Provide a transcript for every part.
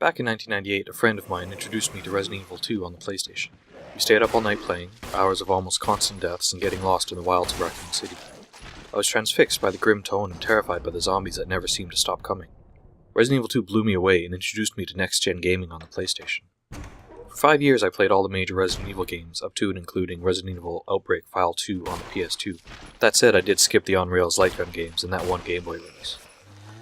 Back in 1998, a friend of mine introduced me to Resident Evil 2 on the PlayStation. We stayed up all night playing, hours of almost constant deaths and getting lost in the wilds of Raccoon City. I was transfixed by the grim tone and terrified by the zombies that never seemed to stop coming. Resident Evil 2 blew me away and introduced me to next-gen gaming on the PlayStation. For 5 years I played all the major Resident Evil games, up to and including Resident Evil Outbreak File 2 on the PS2. That said, I did skip the on-rails light gun games and that one Game Boy release.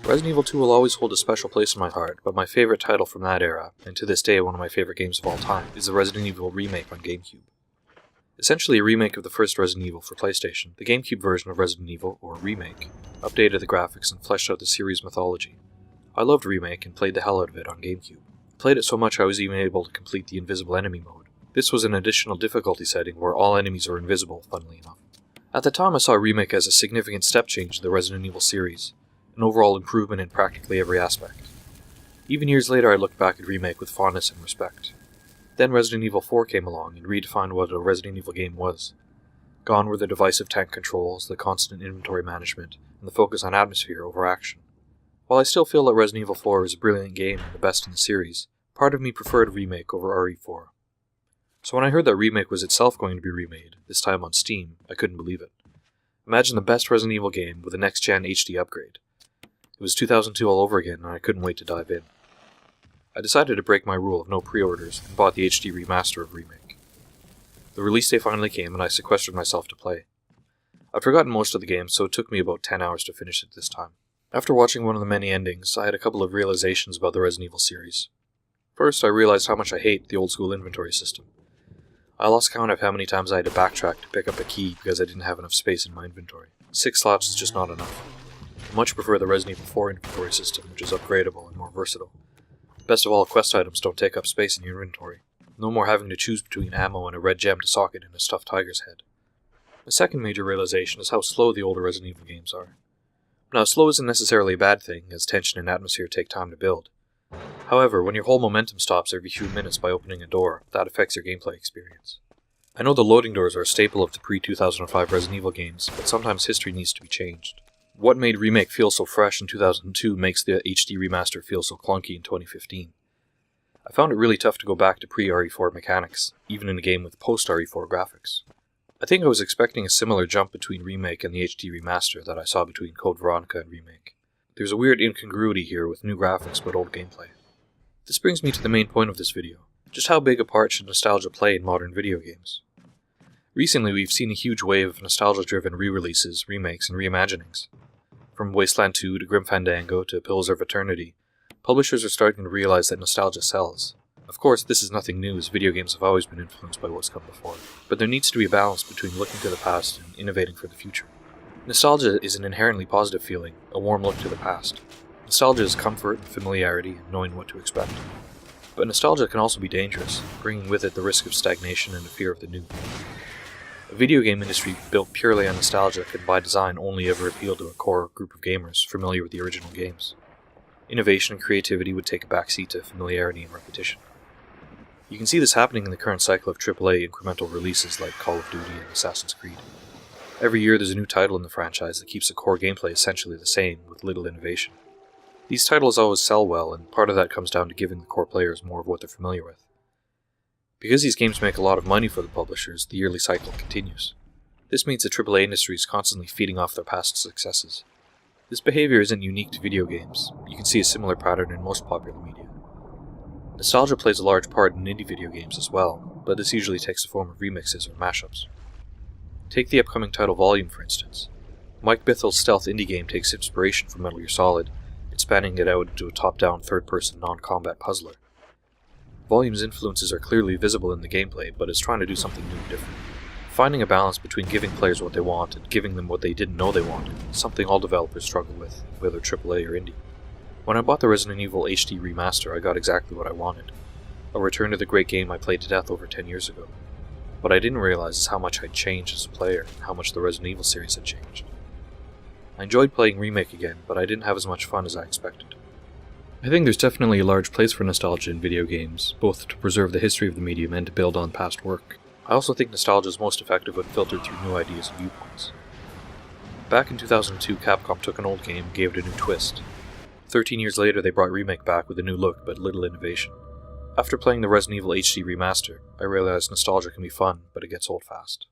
Resident Evil 2 will always hold a special place in my heart, but my favorite title from that era, and to this day one of my favorite games of all time, is the Resident Evil Remake on GameCube. Essentially a remake of the first Resident Evil for PlayStation, the GameCube version of Resident Evil, or Remake, updated the graphics and fleshed out the series' mythology. I loved Remake and played the hell out of it on GameCube. I played it so much I was even able to complete the Invisible Enemy mode. This was an additional difficulty setting where all enemies are invisible, funnily enough. At the time I saw Remake as a significant step change in the Resident Evil series, an overall improvement in practically every aspect. Even years later I looked back at Remake with fondness and respect. Then Resident Evil 4 came along and redefined what a Resident Evil game was. Gone were the divisive tank controls, the constant inventory management, and the focus on atmosphere over action. While I still feel that Resident Evil 4 is a brilliant game and the best in the series, part of me preferred Remake over RE4. So when I heard that Remake was itself going to be remade, this time on Steam, I couldn't believe it. Imagine the best Resident Evil game with a next-gen HD upgrade. It was 2002 all over again, and I couldn't wait to dive in. I decided to break my rule of no pre-orders and bought the HD remaster of Remake. The release day finally came, and I sequestered myself to play. I'd forgotten most of the game, so it took me about 10 hours to finish it this time. After watching one of the many endings, I had a couple of realizations about the Resident Evil series. First, I realized how much I hate the old-school inventory system. I lost count of how many times I had to backtrack to pick up a key because I didn't have enough space in my inventory. 6 slots is just not enough. I much prefer the Resident Evil 4 inventory system, which is upgradable and more versatile. Best of all, quest items don't take up space in your inventory. No more having to choose between ammo and a red gem to socket in a stuffed tiger's head. My second major realization is how slow the older Resident Evil games are. Now, slow isn't necessarily a bad thing, as tension and atmosphere take time to build. However, when your whole momentum stops every few minutes by opening a door, that affects your gameplay experience. I know the loading doors are a staple of the pre-2005 Resident Evil games, but sometimes history needs to be changed. What made Remake feel so fresh in 2002 makes the HD remaster feel so clunky in 2015. I found it really tough to go back to pre-RE4 mechanics, even in a game with post-RE4 graphics. I think I was expecting a similar jump between Remake and the HD remaster that I saw between Code Veronica and Remake. There's a weird incongruity here with new graphics but old gameplay. This brings me to the main point of this video. Just how big a part should nostalgia play in modern video games? Recently we've seen a huge wave of nostalgia-driven re-releases, remakes, and reimaginings. From Wasteland 2 to Grim Fandango to Pillars of Eternity, publishers are starting to realize that nostalgia sells. Of course, this is nothing new as video games have always been influenced by what's come before, but there needs to be a balance between looking to the past and innovating for the future. Nostalgia is an inherently positive feeling, a warm look to the past. Nostalgia is comfort and familiarity and knowing what to expect. But nostalgia can also be dangerous, bringing with it the risk of stagnation and a fear of the new. A video game industry built purely on nostalgia can by design only ever appeal to a core group of gamers familiar with the original games. Innovation and creativity would take a backseat to familiarity and repetition. You can see this happening in the current cycle of AAA incremental releases like Call of Duty and Assassin's Creed. Every year there's a new title in the franchise that keeps the core gameplay essentially the same, with little innovation. These titles always sell well, and part of that comes down to giving the core players more of what they're familiar with. Because these games make a lot of money for the publishers, the yearly cycle continues. This means the AAA industry is constantly feeding off their past successes. This behavior isn't unique to video games. You can see a similar pattern in most popular media. Nostalgia plays a large part in indie video games as well, but this usually takes the form of remixes or mashups. Take the upcoming title Volume, for instance. Mike Bithel's stealth indie game takes inspiration from Metal Gear Solid, expanding it out into a top-down third-person non-combat puzzler. Volume's influences are clearly visible in the gameplay, but it's trying to do something new and different. Finding a balance between giving players what they want and giving them what they didn't know they wanted is something all developers struggle with, whether AAA or indie. When I bought the Resident Evil HD remaster, I got exactly what I wanted. A return to the great game I played to death over 10 years ago. What I didn't realize is how much I'd changed as a player, and how much the Resident Evil series had changed. I enjoyed playing Remake again, but I didn't have as much fun as I expected. I think there's definitely a large place for nostalgia in video games, both to preserve the history of the medium and to build on past work. I also think nostalgia is most effective when filtered through new ideas and viewpoints. Back in 2002, Capcom took an old game and gave it a new twist. 13 years later, they brought Remake back with a new look but little innovation. After playing the Resident Evil HD Remaster, I realized nostalgia can be fun, but it gets old fast.